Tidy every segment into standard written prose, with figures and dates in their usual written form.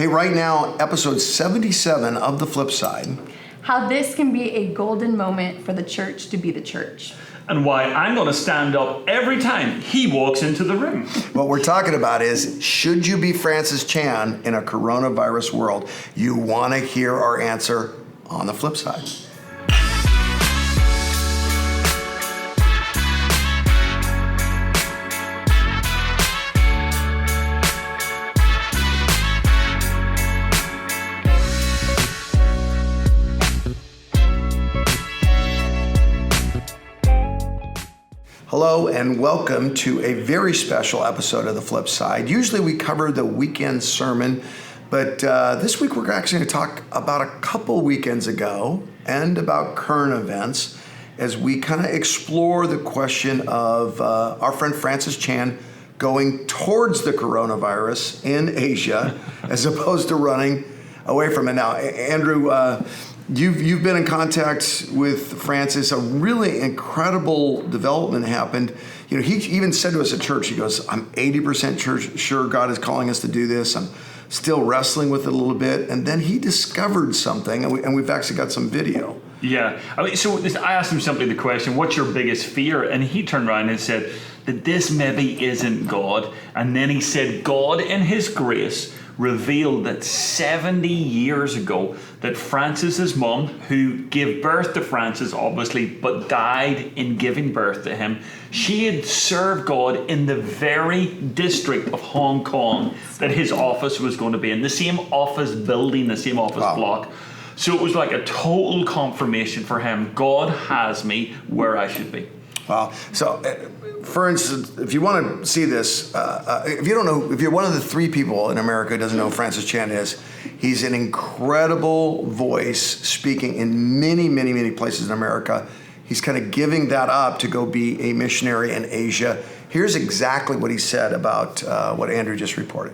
Hey, right now, episode 77 of The Flip Side. How this can be a golden moment for the church to be the church. And why I'm going to stand up every time he walks into the room. What we're talking about is, should you be Francis Chan in a coronavirus world? You want to hear our answer on The Flip Side. Hello and welcome to a very special episode of The Flip Side. Usually we cover the weekend sermon, but this week we're actually going to talk about a couple weekends ago and about current events as we kind of explore the question of our friend Francis Chan going towards the coronavirus in Asia as opposed to running away from it. Now, Andrew, You've been in contact with Francis. A really incredible development happened. You know, he even said to us at church, he goes, I'm 80% sure God is calling us to do this. I'm still wrestling with it a little bit. And then he discovered something, and we've actually got some video. Yeah. I asked him simply the question, what's your biggest fear? And he turned around and said that this maybe isn't God. And then he said, God in his grace revealed that 70 years ago that Francis's mum, who gave birth to Francis obviously, but died in giving birth to him, she had served God in the very district of Hong Kong that his office was going to be in, the same office building, the same office block. So it was like a total confirmation for him. God has me where I should be. Wow. So, for instance, if you want to see this, if you don't know, if you're one of the three people in America who doesn't know who Francis Chan is, he's an incredible voice speaking in many, many, many places in America. He's kind of giving that up to go be a missionary in Asia. Here's exactly what he said about what Andrew just reported.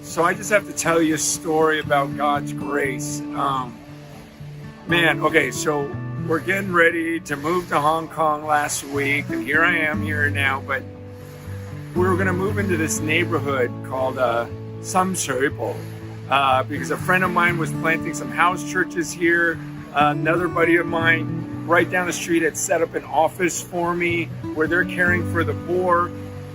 So I just have to tell you a story about God's grace. So we're getting ready to move to Hong Kong last week, and here I am here now, but we were going to move into this neighborhood called Sam Shui Po, because a friend of mine was planting some house churches here. Another buddy of mine right down the street had set up an office for me where they're caring for the poor.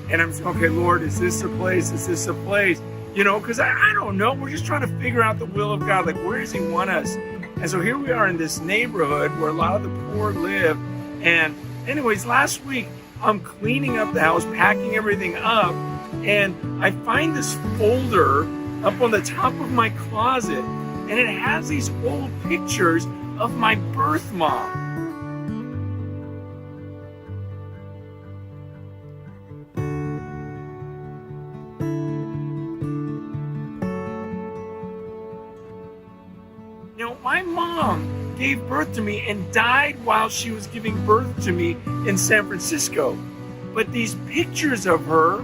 And I'm saying, okay, Lord, is this a place? Is this a place? You know, because I don't know. We're just trying to figure out the will of God. Like, where does he want us? And so here we are in this neighborhood where a lot of the poor live. And anyways, last week, I'm cleaning up the house, packing everything up. And I find this folder up on the top of my closet. And it has these old pictures of my birth mom. My mom gave birth to me and died while she was giving birth to me in San Francisco. But these pictures of her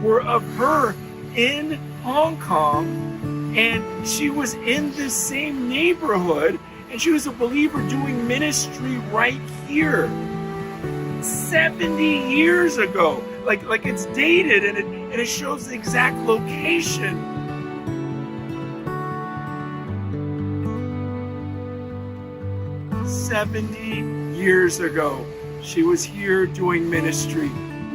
were of her in Hong Kong, and she was in this same neighborhood, and she was a believer doing ministry right here 70 years ago. Like it's dated, and it shows the exact location. 70 years ago, she was here doing ministry,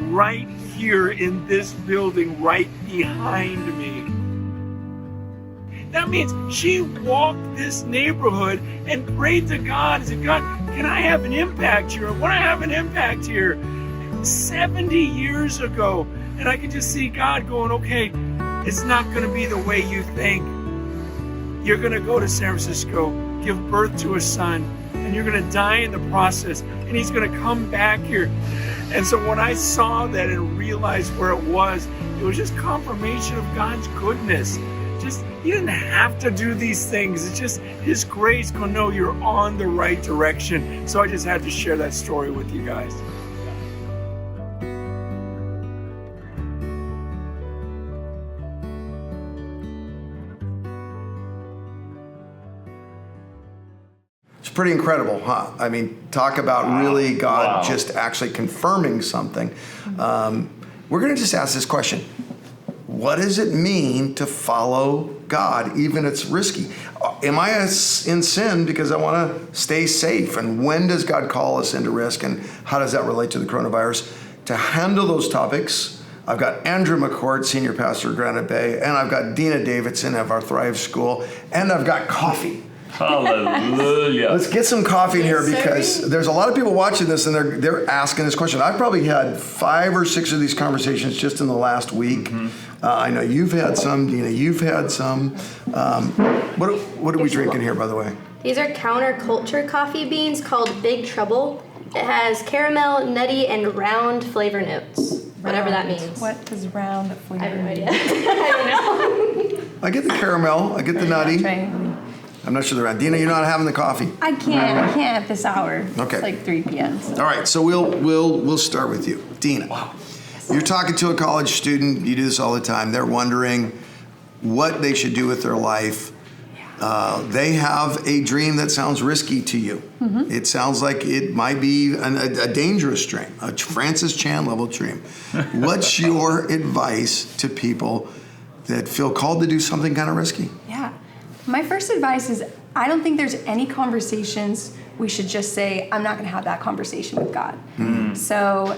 right here in this building, right behind me. That means she walked this neighborhood and prayed to God and said, God, can I have an impact here? I want to have an impact here. 70 years ago. And I can just see God going, okay, it's not going to be the way you think. You're going to go to San Francisco, give birth to a son, and you're going to die in the process, and he's going to come back here. And so when I saw that and realized where it was just confirmation of God's goodness. Just, he didn't have to do these things. It's just his grace going, no, you're on the right direction. So I just had to share that story with you guys. pretty incredible, huh? I mean, talk about really God Wow. just actually confirming something. We're going to just ask this question. What does it mean to follow God, even it's risky? Am I in sin because I want to stay safe? And when does God call us into risk? And how does that relate to the coronavirus? To handle those topics, I've got Andrew McCourt, Senior Pastor at Granite Bay, and I've got Dena Davidson of our Thrive School, and I've got coffee. Hallelujah. Let's get some coffee in here Yes, because sir. there's a lot of people watching this and they're asking this question. I've probably had 5 or 6 of these conversations just in the last week. I know you've had some, Dena, you've had some. What are we drinking here, by the way? These are counterculture coffee beans called Big Trouble. It has caramel, nutty, and round flavor notes. Whatever that means. What does round flavor I have no mean? idea. I don't know. I get the caramel, I get the nutty. Try. I'm not sure the round. Dena, you're not having the coffee. I can't at this hour. Okay. It's like 3 p.m. So. All right, so we'll start with you, Dena. Wow. You're talking to a college student. You do this all the time. They're wondering what they should do with their life. They have a dream that sounds risky to you. It sounds like it might be a dangerous dream, a Francis Chan level dream. What's your advice to people that feel called to do something kind of risky? Yeah. My first advice is I don't think there's any conversations we should just say, I'm not going to have that conversation with God. So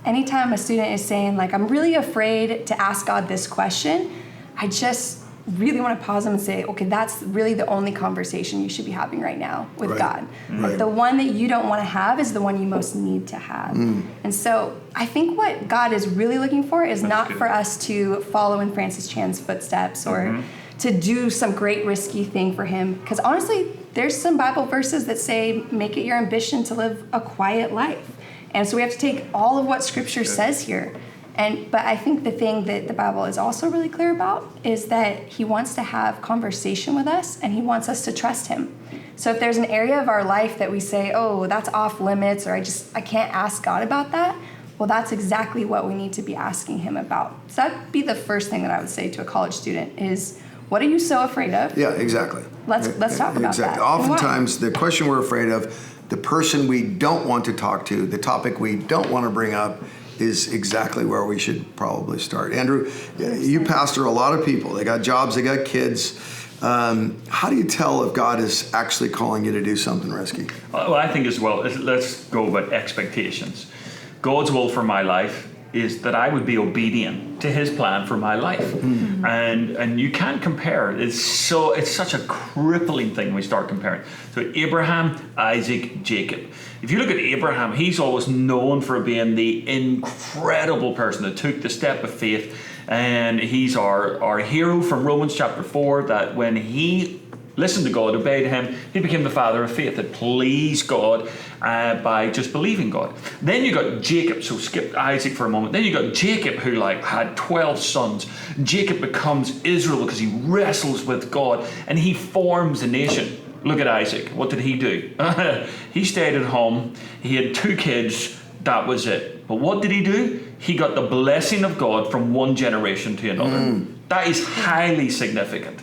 anytime a student is saying, like, I'm really afraid to ask God this question, I just really want to pause them and say, okay, that's really the only conversation you should be having right now with Right. God. Right. The one that you don't want to have is the one you most need to have. And so I think what God is really looking for is not good. for us to follow in Francis Chan's footsteps or to do some great risky thing for him. Because honestly, there's some Bible verses that say, make it your ambition to live a quiet life. And so we have to take all of what Scripture says here. But I think the thing that the Bible is also really clear about is that he wants to have conversation with us and he wants us to trust him. So if there's an area of our life that we say, oh, that's off limits, or I can't ask God about that, well, that's exactly what we need to be asking him about. So that'd be the first thing that I would say to a college student is, what are you so afraid of? Yeah, exactly. Let's talk about exactly. that. And why? Oftentimes, the question we're afraid of, the person we don't want to talk to, the topic we don't want to bring up, is exactly where we should probably start. Andrew, you pastor a lot of people. They got jobs, they got kids. How do you tell if God is actually calling you to do something risky? Well, I think as well, let's go about expectations. God's will for my life is that I would be obedient to his plan for my life. And you can't compare. It's such a crippling thing when we start comparing. So Abraham, Isaac, Jacob. If you look at Abraham, he's always known for being the incredible person that took the step of faith. And he's our hero from Romans chapter 4, that when he listened to God, obeyed him, he became the father of faith that pleased God by just believing God. Then you got Jacob, so skip Isaac for a moment. Then you got Jacob, who had 12 sons. Jacob becomes Israel because he wrestles with God and he forms a nation. Look at Isaac. What did he do? He stayed at home. He had 2 kids. That was it. But what did he do? He got the blessing of God from one generation to another. That is highly significant.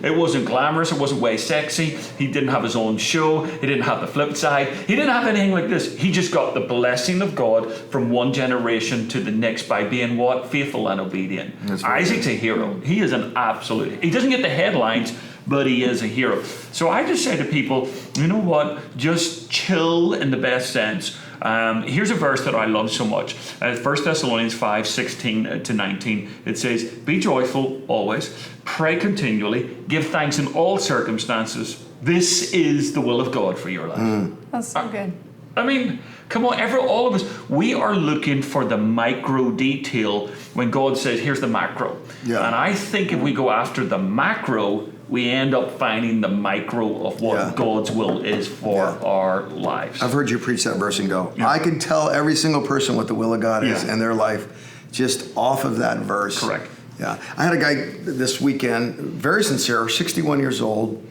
It wasn't glamorous. It wasn't way sexy. He didn't have his own show. He didn't have the flip side. He didn't have anything like this. He just got the blessing of God from one generation to the next by being what? Faithful and obedient. Isaac's a hero. He is an absolute. He doesn't get the headlines, but he is a hero. So I just say to people, you know what? Just chill in the best sense. Here's a verse that I love so much. 1 Thessalonians 5:16 to 19. It says, be joyful always, pray continually, give thanks in all circumstances. This is the will of God for your life. That's so good. I mean, come on, all of us, we are looking for the micro detail when God says, here's the macro. Yeah. And I think if we go after the macro, we end up finding the micro of what God's will is for our lives. I've heard you preach that verse and go, I can tell every single person what the will of God is in their life just off of that verse. Correct. Yeah. I had a guy this weekend, very sincere, 61 years old,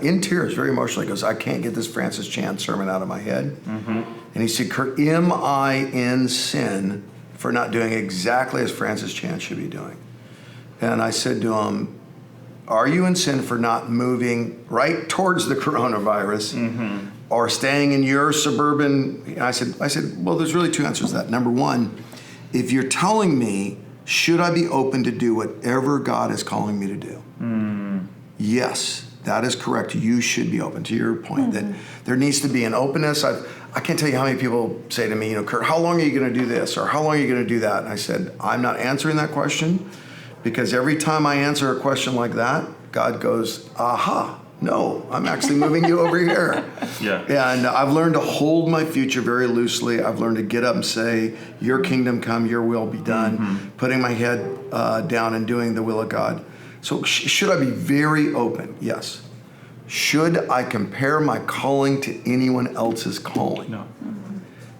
in tears, very emotional. He goes, I can't get this Francis Chan sermon out of my head. And he said, Curt, am I in sin for not doing exactly as Francis Chan should be doing? And I said to him, are you in sin for not moving right towards the coronavirus or staying in your suburban? And I said, well, there's really two answers to that. Number one, if you're telling me, should I be open to do whatever God is calling me to do? Yes, that is correct. You should be open, to your point, that there needs to be an openness. I can't tell you how many people say to me, Curt, how long are you going to do this? Or how long are you going to do that? And I said, I'm not answering that question, because every time I answer a question like that, God goes, aha, no, I'm actually moving you over here. Yeah. And I've learned to hold my future very loosely. I've learned to get up and say, your kingdom come, your will be done, putting my head down and doing the will of God. So should I be very open? Yes. Should I compare my calling to anyone else's calling? No.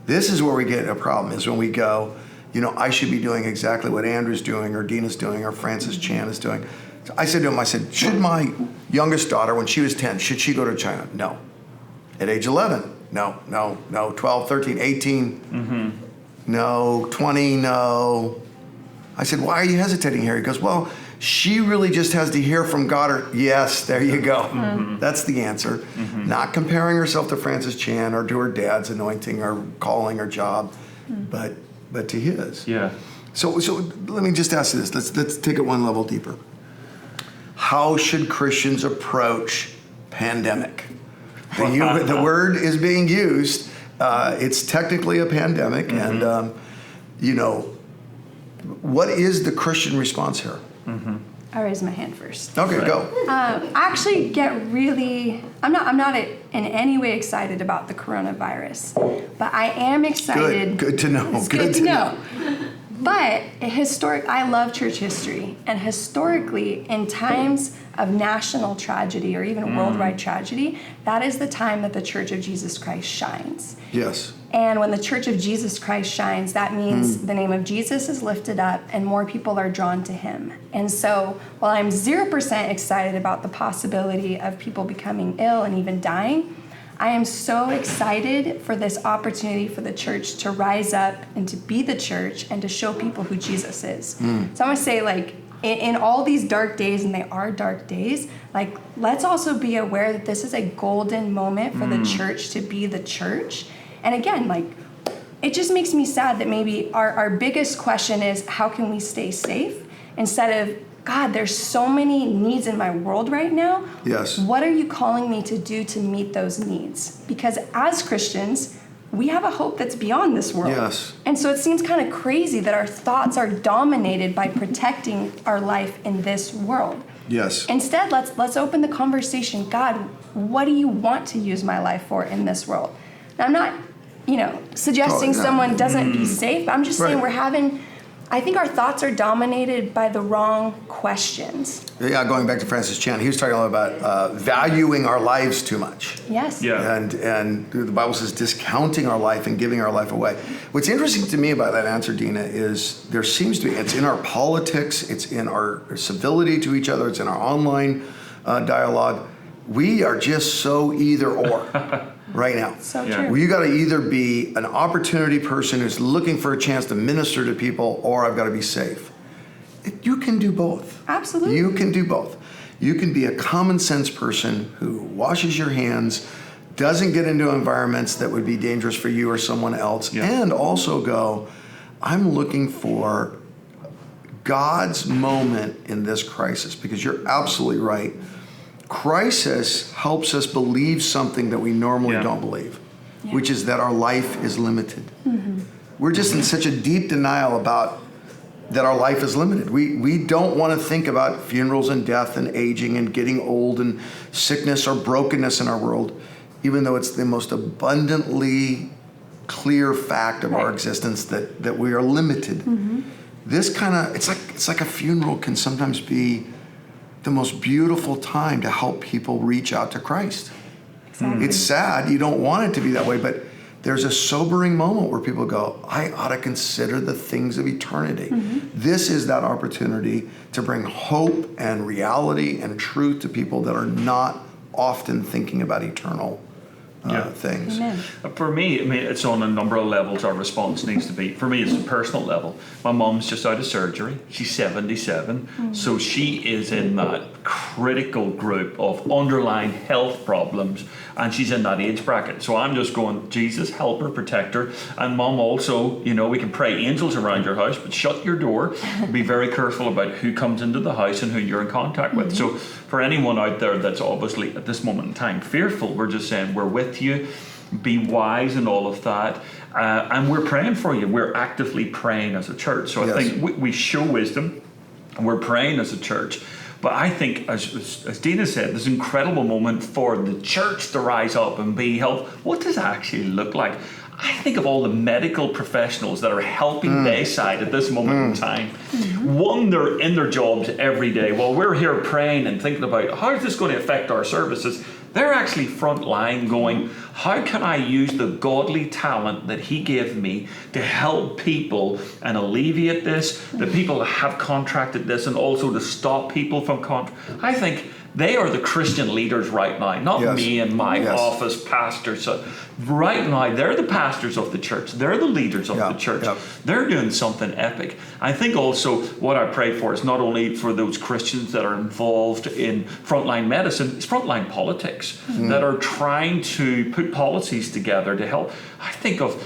This is where we get a problem, is when we go, I should be doing exactly what Andrew's doing, or Dena's doing, or Francis Chan is doing. So I said to him, should my youngest daughter, when she was 10, should she go to China? No. At age 11? No. 12, 13, 18? No. 20? No. I said, why are you hesitating here? He goes, well, she really just has to hear from God. Or yes, there you go. That's the answer. Not comparing herself to Francis Chan or to her dad's anointing or calling or job, but to his. Yeah. So let me just ask you this. Let's take it one level deeper. How should Christians approach pandemic? The word is being used. It's technically a pandemic, and what is the Christian response here? I raise my hand first. Okay, go. I actually I'm not in any way excited about the coronavirus, but I am excited. Good to know. It's good to know. But I love church history, and historically, in times of national tragedy or even worldwide tragedy, that is the time that the Church of Jesus Christ shines. Yes. And when the Church of Jesus Christ shines, that means the name of Jesus is lifted up and more people are drawn to him. And so while I'm 0% excited about the possibility of people becoming ill and even dying, I am so excited for this opportunity for the church to rise up and to be the church and to show people who Jesus is. So I want to say, in all these dark days, and they are dark days, let's also be aware that this is a golden moment for the church to be the church. And again, it just makes me sad that maybe our biggest question is, how can we stay safe? Instead of, God, there's so many needs in my world right now. Yes. What are you calling me to do to meet those needs? Because as Christians, we have a hope that's beyond this world. Yes. And so it seems kind of crazy that our thoughts are dominated by protecting our life in this world. Yes. Instead, let's open the conversation. God, what do you want to use my life for in this world? Now, I'm not, suggesting someone doesn't be safe. I'm just saying I think our thoughts are dominated by the wrong questions. Yeah, going back to Francis Chan, he was talking a lot about valuing our lives too much. Yes. Yeah. And the Bible says discounting our life and giving our life away. What's interesting to me about that answer, Dena, is there seems to be, it's in our politics, it's in our civility to each other, it's in our online dialogue. We are just so either or. Right now. So Yeah. true. You got to either be an opportunity person who's looking for a chance to minister to people, or I've got to be safe. You can do both. Absolutely. You can do both. You can be a common sense person who washes your hands, doesn't get into environments that would be dangerous for you or someone else, and also go, I'm looking for God's moment in this crisis, because you're absolutely right. Crisis helps us believe something that we normally don't believe, which is that our life is limited. We're just in such a deep denial about that our life is limited. We don't want to think about funerals and death and aging and getting old and sickness or brokenness in our world, even though it's the most abundantly clear fact of our existence that we are limited. This kind of, it's like a funeral can sometimes be the most beautiful time to help people reach out to Christ. Exactly. It's sad, you don't want it to be that way, but there's a sobering moment where people go, I ought to consider the things of eternity. This is that opportunity to bring hope and reality and truth to people that are not often thinking about eternal things. Amen. For me, I mean, it's on a number of levels our response needs to be. For me, it's a personal level. My mom's just out of surgery. She's 77. So she is in that critical group of underlying health problems, and she's in that age bracket. So I'm just going, Jesus, help her, protect her. And Mom also, we can pray angels around your house, but shut your door. Be very careful about who comes into the house and who you're in contact with. So for anyone out there that's obviously at this moment in time fearful, we're just saying we're with you. Be wise in all of that. And we're praying for you. We're actively praying as a church. So I think we show wisdom, and we're praying as a church. But I think, as Dena said, there's an incredible moment for the church to rise up and be helped. What does that actually look like? I think of all the medical professionals that are helping Bayside at this moment in time. One, they're in their jobs every day. While we're here praying and thinking about how is this going to affect our services, they're actually front line going, how can I use the godly talent that he gave me to help people and alleviate this, the people that have contracted this, and also to stop people from I think they are the Christian leaders right now, not me and my office pastor. So right now, they're the pastors of the church. They're the leaders of the church. They're doing something epic. I think also what I pray for is not only for those Christians that are involved in frontline medicine, it's frontline politics that are trying to put policies together to help. I think of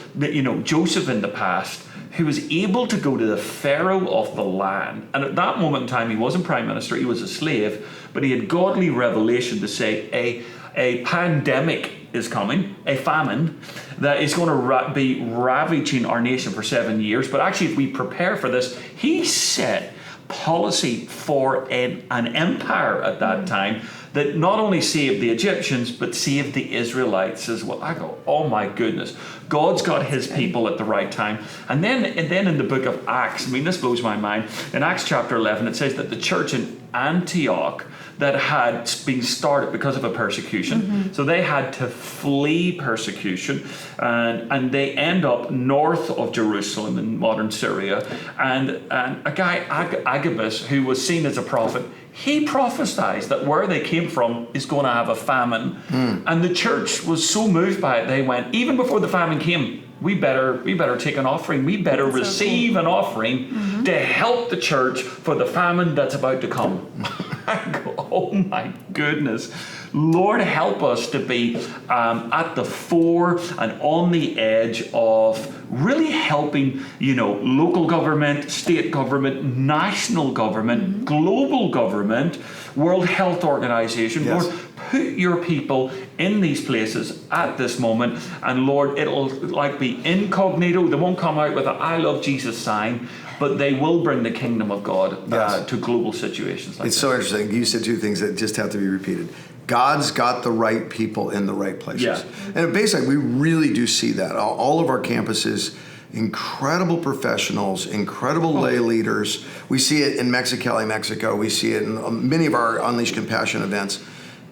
Joseph in the past, who was able to go to the Pharaoh of the land. And at that moment in time, he wasn't prime minister, he was a slave, but he had godly revelation to say a pandemic is coming, a famine that is going to be ravaging our nation for 7 years. But actually, if we prepare for this, he set policy for an empire at that time that not only saved the Egyptians, but saved the Israelites as well. I go, oh my goodness. God's got his people at the right time. And then in the book of Acts, I mean, this blows my mind. In Acts chapter 11, it says that the church in Antioch that had been started because of a persecution. So they had to flee persecution, and they end up north of Jerusalem in modern Syria. And a guy, Agabus, who was seen as a prophet, he prophesied that where they came from is going to have a famine. And the church was so moved by it, they went, even before the famine came, we better take an offering. We better receive an offering to help the church for the famine that's about to come. I go, oh my goodness. Lord, help us to be at the fore and on the edge of really helping, local government, state government, national government, global government, World Health Organization. Lord, put your people in these places at this moment, and Lord, it'll be incognito. They won't come out with an I love Jesus sign, but they will bring the kingdom of God to global situations like this. It's so interesting. You said two things that just have to be repeated. God's got the right people in the right places. And at Bayside, we really do see that. All of our campuses, incredible professionals, incredible lay leaders. We see it in Mexicali, Mexico. We see it in many of our Unleash Compassion events.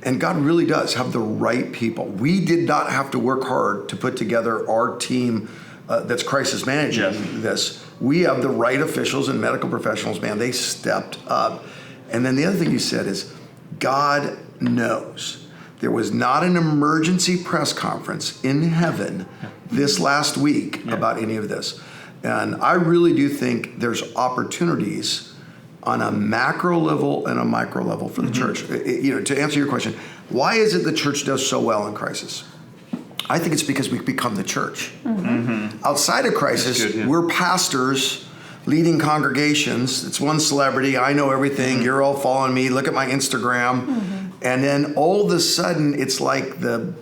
And God really does have the right people. We did not have to work hard to put together our team that's crisis managing this. We have the right officials and medical professionals, man. They stepped up. And then the other thing you said is, God knows. There was not an emergency press conference in heaven this last week about any of this. And I really do think there's opportunities on a macro level and a micro level for the church. To answer your question, why is it the church does so well in crisis? I think it's because we've become the church. Outside of crisis, we're pastors leading congregations. It's one celebrity. I know everything. You're all following me. Look at my Instagram. And then all of a sudden, it's like the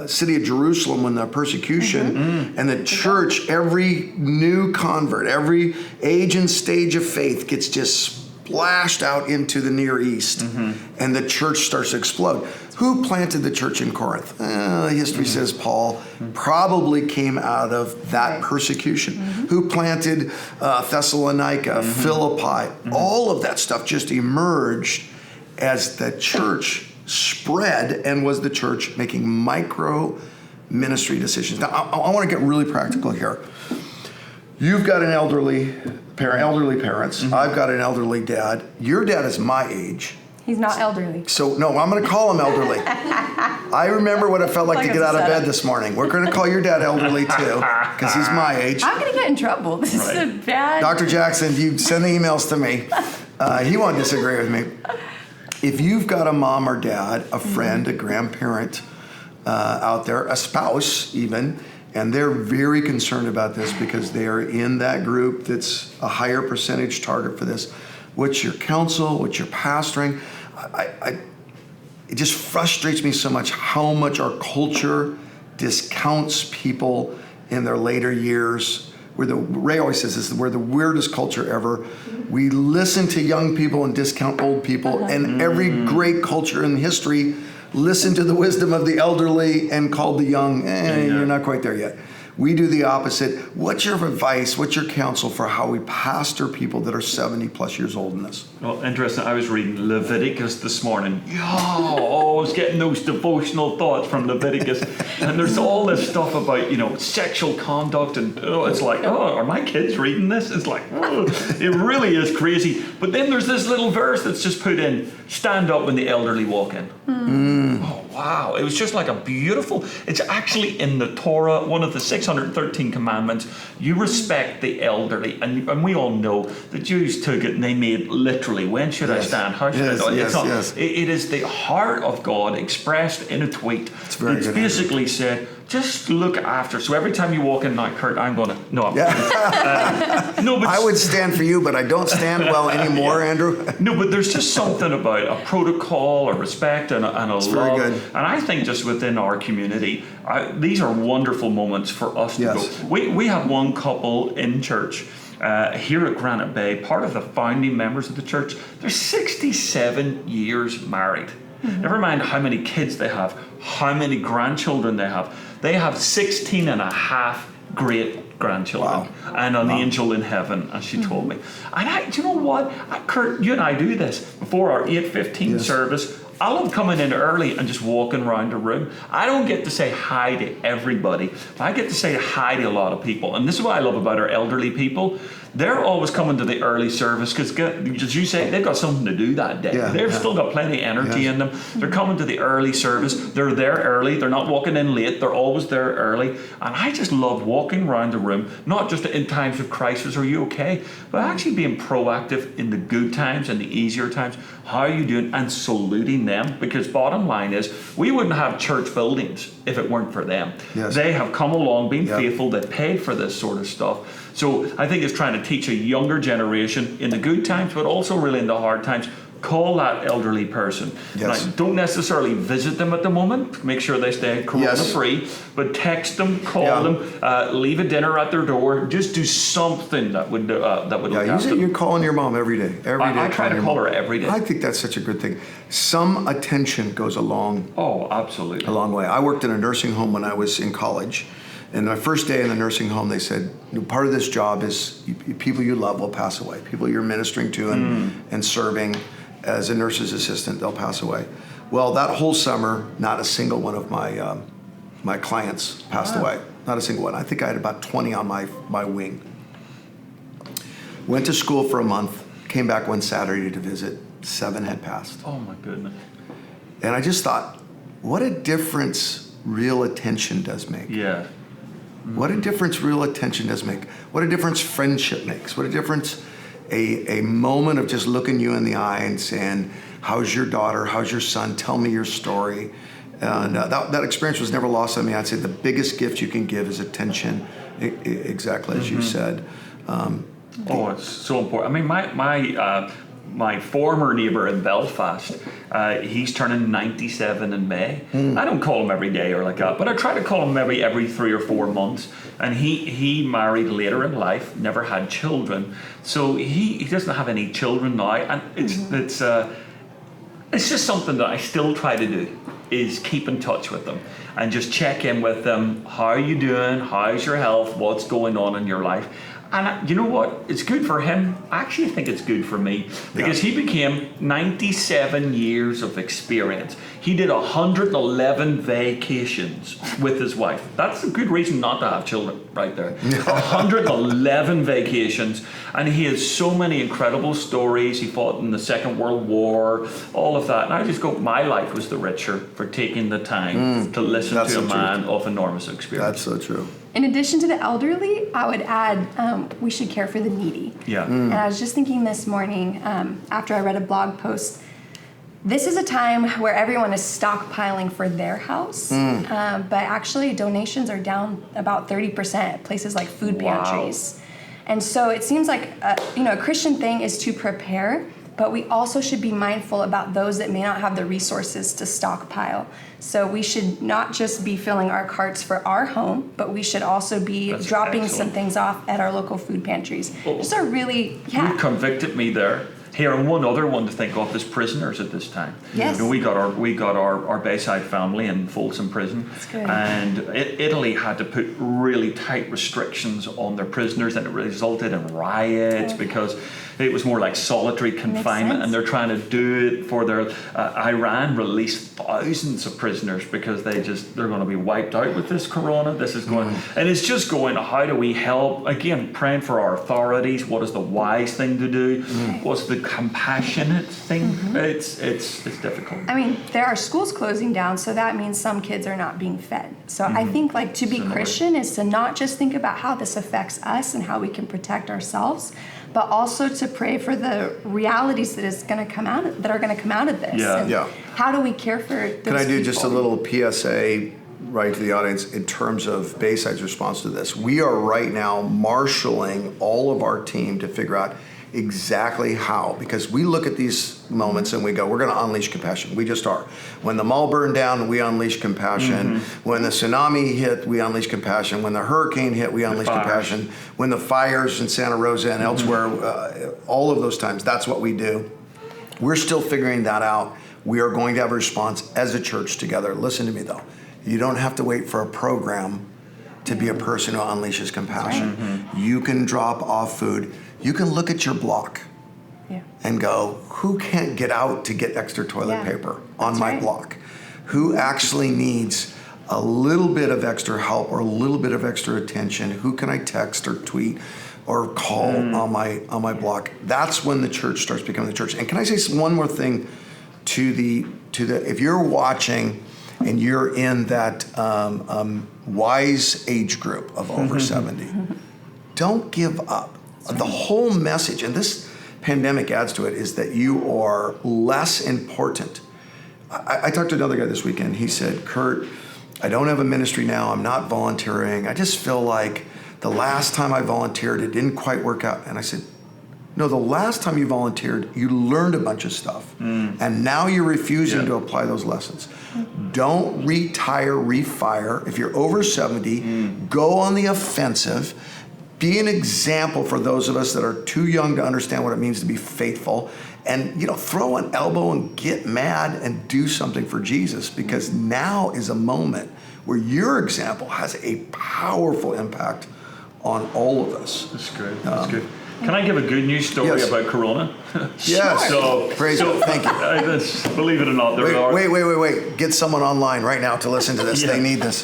city of Jerusalem when the persecution and the church, every new convert, every age and stage of faith gets just splashed out into the Near East, and the church starts to explode. Who planted the church in Corinth? History says Paul probably came out of that persecution. Who planted Thessalonica, Philippi? All of that stuff just emerged as the church spread and was the church making micro ministry decisions. Now, I want to get really practical here. You've got an elderly parents. I've got an elderly dad. Your dad is my age. He's not elderly. So, no, I'm going to call him elderly. I remember what it felt like to Like get it's out of setup. bed this morning. We're going to call your dad elderly too, because he's my age. I'm gonna get in trouble. This is a bad. Dr. Jackson, you send the emails to me. He won't disagree with me. If you've got a mom or dad, a friend, a grandparent out there, a spouse even, and they're very concerned about this because they are in that group that's a higher percentage target for this, what's your counsel, what's your pastoring? It just frustrates me so much how much our culture discounts people in their later years. Ray always says this, we're the weirdest culture ever. We listen to young people and discount old people, and every great culture in history listened to the wisdom of the elderly and called the young, you're not quite there yet. We do the opposite. What's your advice? What's your counsel for how we pastor people that are 70 plus years old in this? Well, interesting. I was reading Leviticus this morning. I was getting those devotional thoughts from Leviticus. And there's all this stuff about, sexual conduct. And it's like, are my kids reading this? It's like, it really is crazy. But then there's this little verse that's just put in, stand up when the elderly walk in. Oh, wow. It was just like a beautiful, it's actually in the Torah, one of the 613 commandments. You respect the elderly. And we all know the Jews took it and they made literally, when should I stand? How should I do it? It is the heart of God expressed in a tweet. It's basically said, just look after. So every time you walk in now, Curt, I'm going to, no, but I would stand for you, but I don't stand well anymore, Andrew. No, but there's just something about a protocol, a respect, and a love. Very good. And I think just within our community, these are wonderful moments for us to go. We have one couple in church here at Granite Bay, part of the founding members of the church. They're 67 years married. Never mind how many kids they have, how many grandchildren they have. They have 16 and a half great grandchildren and an angel in heaven, as she told me. And do you know what? Curt, you and I do this before our 8:15 service. I love coming in early and just walking around the room. I don't get to say hi to everybody, but I get to say hi to a lot of people. And this is what I love about our elderly people. They're always coming to the early service because, as you say, they've got something to do that day. They've still got plenty of energy in them. They're coming to the early service. They're there early. They're not walking in late. They're always there early. And I just love walking around the room, not just in times of crisis, are you okay? But actually being proactive in the good times and the easier times. How are you doing? And saluting them. Because bottom line is, we wouldn't have church buildings if it weren't for them. They have come along, been faithful. They paid for this sort of stuff. So I think it's trying to teach a younger generation in the good times, but also really in the hard times. Call that elderly person. Now, don't necessarily visit them at the moment. Make sure they stay corona-free. But text them, call them, leave a dinner at their door. Just do something that would look after them. You're calling your mom every day. I try to call her every day. I think that's such a good thing. Some attention goes a long way. I worked in a nursing home when I was in college. And my first day in the nursing home, they said, part of this job is people you love will pass away. People you're ministering to and serving as a nurse's assistant, they'll pass away. Well, that whole summer, not a single one of my clients passed away. Not a single one. I think I had about 20 on my wing. Went to school for a month, came back one Saturday to visit. 7 had passed. Oh, my goodness. And I just thought, what a difference real attention does make. What a difference real attention does make. What a difference friendship makes. What a difference a moment of just looking you in the eye and saying, how's your daughter? How's your son? Tell me your story. And that experience was never lost on me. I'd say the biggest gift you can give is attention, exactly as you said. It's so important. I mean, my former neighbour in Belfast, he's turning 97 in May. I don't call him every day or like that, but I try to call him maybe every 3 or 4 months. And he married later in life, never had children, so he doesn't have any children now. And it's just something that I still try to do, is keep in touch with them and just check in with them. How are you doing? How's your health? What's going on in your life? And you know what? It's good for him. I actually think it's good for me because he became 97 years of experience. He did 111 vacations with his wife. That's a good reason not to have children right there. 111 vacations. And he has so many incredible stories. He fought in the Second World War, all of that. And I just go, my life was the richer for taking the time to listen to a man of enormous experience. That's so true. In addition to the elderly, I would add we should care for the needy. Yeah. And I was just thinking this morning, after I read a blog post, this is a time where everyone is stockpiling for their house, but actually donations are down about 30% at places like food pantries. And so it seems like a Christian thing is to prepare, but we also should be mindful about those that may not have the resources to stockpile. So we should not just be filling our carts for our home, but we should also be dropping some things off at our local food pantries. Just are really, You convicted me there. Here, and one other one to think of is prisoners at this time. Yes. You know, we got our Bayside family in Folsom Prison, That's good. and Italy had to put really tight restrictions on their prisoners, and it resulted in riots because it was more like solitary confinement, and they're trying to do it for their. Iran released thousands of prisoners because they're going to be wiped out with this corona. This is going, and it's just going. How do we help? Again, praying for our authorities. What is the wise thing to do? What's the compassionate thing? It's difficult. I mean, there are schools closing down, so that means some kids are not being fed. So I think to be Christian is to not just think about how this affects us and how we can protect ourselves, but also to pray for the realities that are going to come out of this. Yeah. How do we care for those Can I do just a people? little PSA right to the audience in terms of Bayside's response to this? We are right now marshaling all of our team to figure out exactly how, because we look at these moments and we go, we're going to unleash compassion. We just are. When the mall burned down, we unleashed compassion. When the tsunami hit, we unleashed compassion. When the hurricane hit, we unleashed compassion. When the fires in Santa Rosa and elsewhere, all of those times, that's what we do. We're still figuring that out. We are going to have a response as a church together. Listen to me though. You don't have to wait for a program to be a person who unleashes compassion. You can drop off food. You can look at your block and go, who can't get out to get extra toilet paper on my block? Who actually needs a little bit of extra help or a little bit of extra attention? Who can I text or tweet or call on my block? That's when the church starts becoming the church. And can I say one more thing to the if you're watching and you're in that wise age group of over 70, don't give up. The whole message, and this pandemic adds to it, is that you are less important. I talked to another guy this weekend. He said, Curt, I don't have a ministry now. I'm not volunteering. I just feel like the last time I volunteered, it didn't quite work out. And I said, no, the last time you volunteered, you learned a bunch of stuff. And now you're refusing to apply those lessons. Don't retire, refire. If you're over 70, go on the offensive. Be an example for those of us that are too young to understand what it means to be faithful. And, throw an elbow and get mad and do something for Jesus, because now is a moment where your example has a powerful impact on all of us. That's good. That's good. Can I give a good news story about Corona? Yes. Thank you. Believe it or not, Wait. Get someone online right now to listen to this. They need this.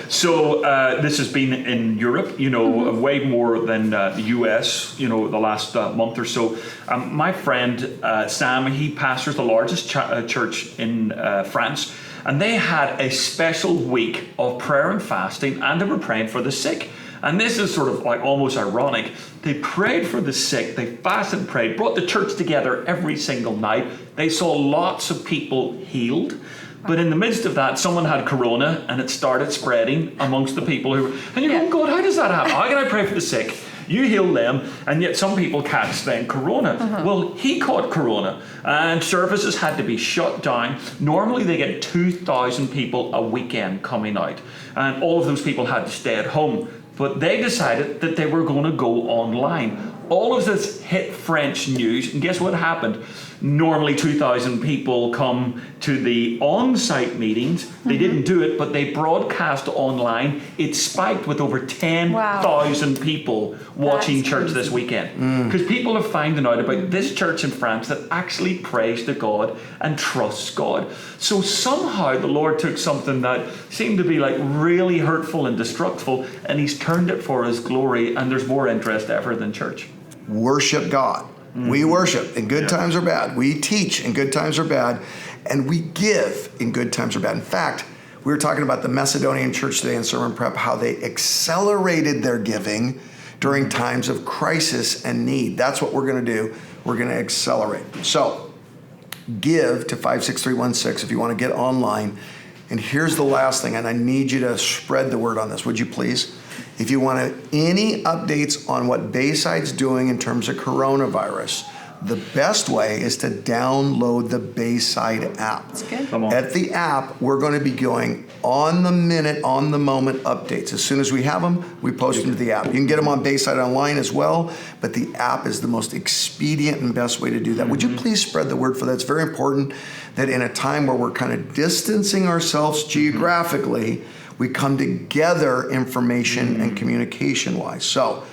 So this has been in Europe, way more than the US, the last month or so. My friend Sam, he pastors the largest church in France, and they had a special week of prayer and fasting, and they were praying for the sick. And this is sort of like almost ironic. They prayed for the sick, they fasted and prayed, brought the church together every single night. They saw lots of people healed. But in the midst of that, someone had corona and it started spreading amongst the people and you're going, God, how does that happen? How can I pray for the sick? You heal them, and yet some people catch then corona. Well, he caught corona, and services had to be shut down. Normally they get 2,000 people a weekend coming out, and all of those people had to stay at home. But they decided that they were going to go online. all of this hit French news, and guess what happened? Normally 2,000 people come to the on-site meetings. They didn't do it, but they broadcast online. It spiked with over 10,000 people watching church this weekend. Because people are finding out about this church in France that actually prays to God and trusts God. So somehow the Lord took something that seemed to be like really hurtful and destructive, and He's turned it for His glory, and there's more interest ever than church. Worship God. We worship in good times or bad. We teach in good times or bad. And we give in good times or bad. In fact, we were talking about the Macedonian church today in sermon prep, how they accelerated their giving during times of crisis and need. That's what we're going to do. We're going to accelerate. So give to 56316 if you want to get online. And here's the last thing, and I need you to spread the word on this. Would you please? If you want any updates on what Bayside's doing in terms of coronavirus, the best way is to download the Bayside app. That's good. Come on. At the app, we're going to be going on the minute, on the moment updates. As soon as we have them, we post them to the app. You can get them on Bayside Online as well, but the app is the most expedient and best way to do that. Would you please spread the word for that? It's very important that in a time where we're kind of distancing ourselves geographically, we come together information and communication-wise. So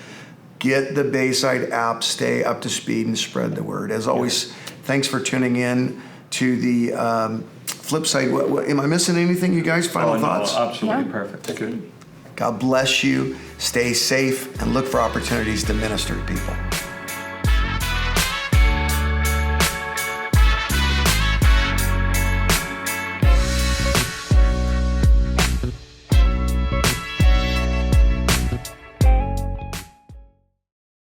get the Bayside app, stay up to speed, and spread the word. As always, thanks for tuning in to the flip side. Am I missing anything, you guys? Final thoughts? No, absolutely Yeah. perfect. Good. God bless you. Stay safe and look for opportunities to minister to people.